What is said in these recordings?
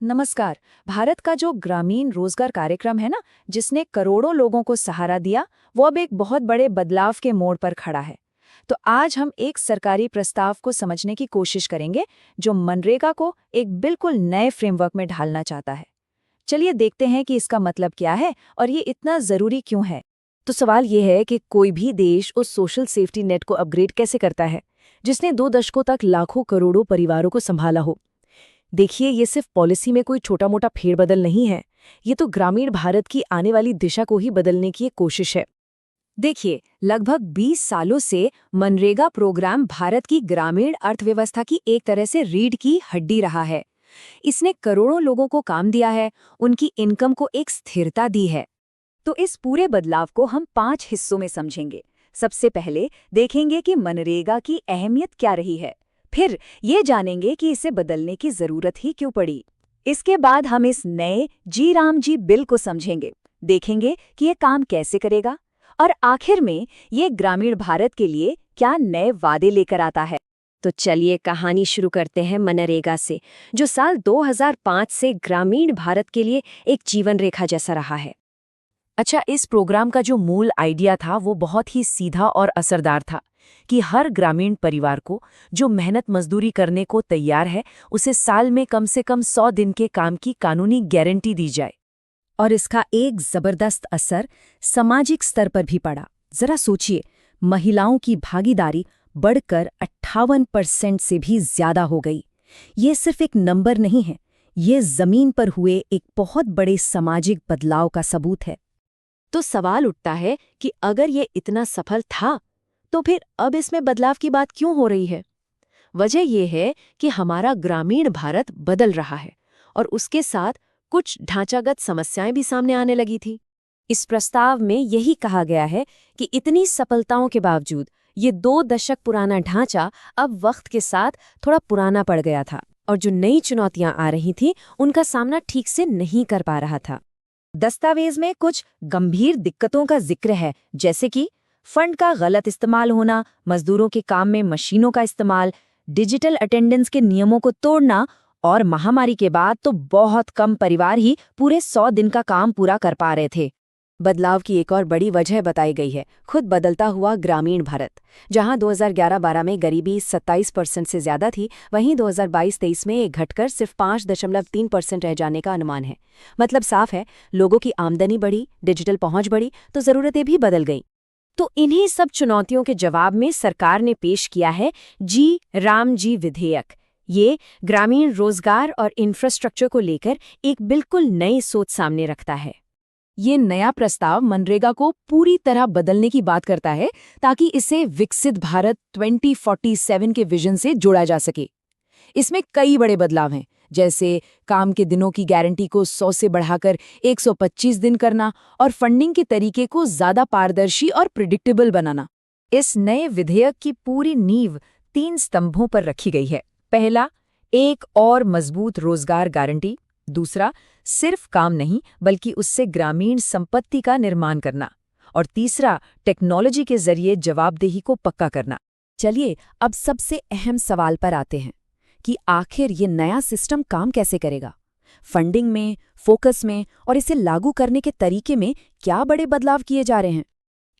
नमस्कार। भारत का जो ग्रामीण रोजगार कार्यक्रम है ना, जिसने करोड़ों लोगों को सहारा दिया, वो अब एक बहुत बड़े बदलाव के मोड़ पर खड़ा है। तो आज हम एक सरकारी प्रस्ताव को समझने की कोशिश करेंगे, जो मनरेगा को एक बिल्कुल नए फ्रेमवर्क में ढालना चाहता है। चलिए देखते हैं कि इसका मतलब क्या है और ये इतना जरूरी क्यों है। तो सवाल ये है कि कोई भी देश उस सोशल सेफ्टी नेट को अपग्रेड कैसे करता है जिसने 2 दशकों तक लाखों करोड़ों परिवारों को संभाला हो। देखिए, ये सिर्फ पॉलिसी में कोई छोटा मोटा फेरबदल नहीं है, ये तो ग्रामीण भारत की आने वाली दिशा को ही बदलने की एक कोशिश है। देखिए, लगभग 20 सालों से मनरेगा प्रोग्राम भारत की ग्रामीण अर्थव्यवस्था की एक तरह से रीढ़ की हड्डी रहा है। इसने करोड़ों लोगों को काम दिया है, उनकी इनकम को एक स्थिरता दी है। तो इस पूरे बदलाव को हम 5 हिस्सों में समझेंगे। सबसे पहले देखेंगे कि मनरेगा की अहमियत क्या रही है। फिर ये जानेंगे कि इसे बदलने की जरूरत ही क्यों पड़ी। इसके बाद हम इस नए जी राम जी बिल को समझेंगे, देखेंगे कि ये काम कैसे करेगा और आखिर में ये ग्रामीण भारत के लिए क्या नए वादे लेकर आता है। तो चलिए कहानी शुरू करते हैं मनरेगा से, जो साल 2005 से ग्रामीण भारत के लिए एक जीवन रेखा जैसा रहा है। अच्छा, इस प्रोग्राम का जो मूल आइडिया था वो बहुत ही सीधा और असरदार था कि हर ग्रामीण परिवार को जो मेहनत मजदूरी करने को तैयार है, उसे साल में कम से कम 100 दिन के काम की कानूनी गारंटी दी जाए। और इसका एक जबरदस्त असर सामाजिक स्तर पर भी पड़ा। जरा सोचिए, महिलाओं की भागीदारी बढ़कर 58% से भी ज्यादा हो गई। ये सिर्फ एक नंबर नहीं है, ये जमीन पर हुए एक बहुत बड़े सामाजिक बदलाव का सबूत है। तो सवाल उठता है कि अगर ये इतना सफल था, तो फिर अब इसमें बदलाव की बात क्यों हो रही है? वजह यह है कि हमारा ग्रामीण भारत बदल रहा है और उसके साथ कुछ ढांचागत समस्याएं भी सामने आने लगी थी। इस प्रस्ताव में यही कहा गया है कि इतनी सफलताओं के बावजूद ये 2 दशक पुराना ढांचा अब वक्त के साथ थोड़ा पुराना पड़ गया था और जो नई चुनौतियां आ रही थी उनका सामना ठीक से नहीं कर पा रहा था। दस्तावेज में कुछ गंभीर दिक्कतों का जिक्र है, जैसे कि फंड का गलत इस्तेमाल होना, मजदूरों के काम में मशीनों का इस्तेमाल, डिजिटल अटेंडेंस के नियमों को तोड़ना और महामारी के बाद तो बहुत कम परिवार ही पूरे 100 दिन का काम पूरा कर पा रहे थे। बदलाव की एक और बड़ी वजह बताई गई है खुद बदलता हुआ ग्रामीण भारत। जहां 2011-12 में गरीबी 27% से ज्यादा थी, वहीं 2022-23 में ये घटकर सिर्फ 5.3% रह जाने का अनुमान है। मतलब साफ है, लोगों की आमदनी बढ़ी, डिजिटल पहुंच बढ़ी, तो जरूरतें भी बदल गईं। तो इन्हीं सब चुनौतियों के जवाब में सरकार ने पेश किया है जी राम जी विधेयक। ये ग्रामीण रोजगार और इंफ्रास्ट्रक्चर को लेकर एक बिल्कुल नई सोच सामने रखता है। ये नया प्रस्ताव मनरेगा को पूरी तरह बदलने की बात करता है, ताकि इसे विकसित भारत 2047 के विजन से जोड़ा जा सके। इसमें कई बड़े बदलाव हैं, जैसे काम के दिनों की गारंटी को 100 से बढ़ाकर 125 दिन करना और फंडिंग के तरीके को ज्यादा पारदर्शी और प्रिडिक्टेबल बनाना। इस नए विधेयक की पूरी नींव 3 स्तंभों पर रखी गई है। पहला, एक और मजबूत रोजगार गारंटी। दूसरा, सिर्फ काम नहीं बल्कि उससे ग्रामीण संपत्ति का निर्माण करना। और तीसरा, टेक्नोलॉजी के जरिए जवाबदेही को पक्का करना। चलिए अब सबसे अहम सवाल पर आते हैं कि आखिर ये नया सिस्टम काम कैसे करेगा। फंडिंग में, फोकस में और इसे लागू करने के तरीके में क्या बड़े बदलाव किए जा रहे हैं।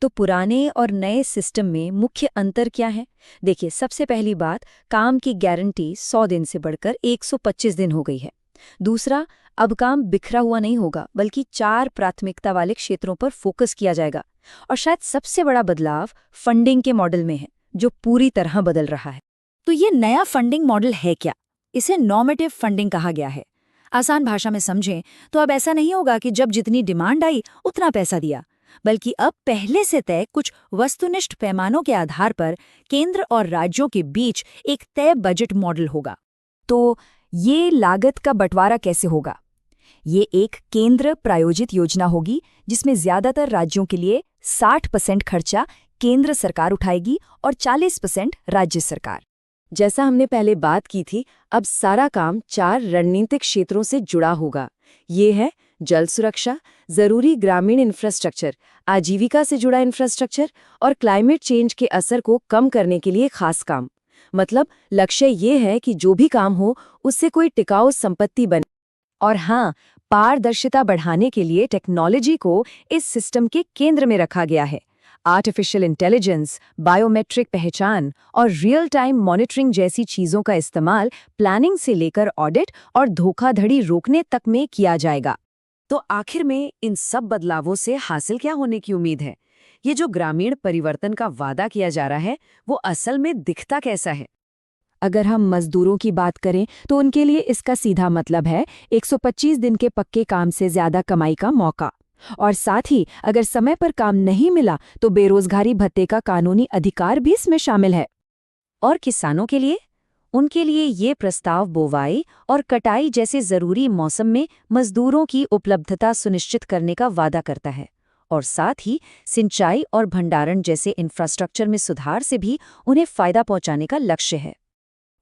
तो पुराने और नए सिस्टम में मुख्य अंतर क्या है? देखिए, सबसे पहली बात, काम की गारंटी 100 दिन से बढ़कर 125 दिन हो गई है। दूसरा, अब काम बिखरा हुआ नहीं होगा, बल्कि 4 प्राथमिकता वाले क्षेत्रों पर फोकस किया जाएगा। और शायद सबसे बड़ा बदलाव फंडिंग के मॉडल में है, जो पूरी तरह बदल रहा है। तो ये नया फंडिंग मॉडल है क्या? इसे नॉर्मेटिव फंडिंग कहा गया है। आसान भाषा में समझें तो अब ऐसा नहीं होगा कि जब जितनी डिमांड आई उतना पैसा दिया, बल्कि अब पहले से तय कुछ वस्तुनिष्ठ पैमानों के आधार पर केंद्र और राज्यों के बीच एक तय बजट मॉडल होगा। तो ये लागत का बंटवारा कैसे होगा? ये एक केंद्र प्रायोजित योजना होगी, जिसमें ज्यादातर राज्यों के लिए 60% खर्चा केंद्र सरकार उठाएगी और 40% राज्य सरकार। जैसा हमने पहले बात की थी, अब सारा काम 4 रणनीतिक क्षेत्रों से जुड़ा होगा। ये है जल सुरक्षा, जरूरी ग्रामीण इंफ्रास्ट्रक्चर, आजीविका से जुड़ा इंफ्रास्ट्रक्चर और क्लाइमेट चेंज के असर को कम करने के लिए खास काम। मतलब लक्ष्य ये है कि जो भी काम हो उससे कोई टिकाऊ संपत्ति बने और हाँ, पारदर्शिता बढ़ाने के लिए टेक्नोलॉजी को इस सिस्टम के केंद्र में रखा गया है। आर्टिफिशियल इंटेलिजेंस, बायोमेट्रिक पहचान और रियल टाइम मॉनिटरिंग जैसी चीजों का इस्तेमाल प्लानिंग से लेकर ऑडिट और धोखाधड़ी रोकने तक में किया जाएगा। तो आखिर में इन सब बदलावों से हासिल क्या होने की उम्मीद है? ये जो ग्रामीण परिवर्तन का वादा किया जा रहा है, वो असल में दिखता कैसा है? अगर हम मजदूरों की बात करें तो उनके लिए इसका सीधा मतलब है 125 दिन के पक्के काम से ज्यादा कमाई का मौका। और साथ ही अगर समय पर काम नहीं मिला तो बेरोजगारी भत्ते का कानूनी अधिकार भी इसमें शामिल है। और किसानों के लिए? उनके लिए ये प्रस्ताव बोवाई और कटाई जैसे जरूरी मौसम में मजदूरों की उपलब्धता सुनिश्चित करने का वादा करता है, और साथ ही सिंचाई और भंडारण जैसे इंफ्रास्ट्रक्चर में सुधार से भी उन्हें फायदा पहुंचाने का लक्ष्य है।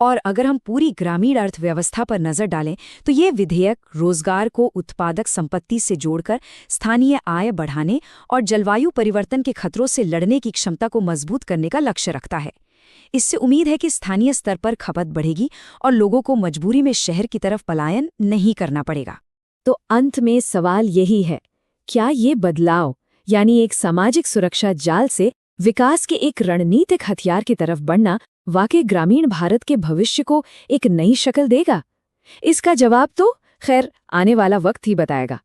और अगर हम पूरी ग्रामीण अर्थव्यवस्था पर नजर डालें तो ये विधेयक रोजगार को उत्पादक संपत्ति से जोड़कर स्थानीय आय बढ़ाने और जलवायु परिवर्तन के खतरों से लड़ने की क्षमता को मजबूत करने का लक्ष्य रखता है। इससे उम्मीद है कि स्थानीय स्तर पर खपत बढ़ेगी और लोगों को मजबूरी में शहर की तरफ पलायन नहीं करना पड़ेगा। तो अंत में सवाल यही है, क्या ये बदलाव यानी एक सामाजिक सुरक्षा जाल से विकास के एक रणनीतिक हथियार की तरफ बढ़ना वाकई ग्रामीण भारत के भविष्य को एक नई शक्ल देगा? इसका जवाब तो खैर आने वाला वक्त ही बताएगा।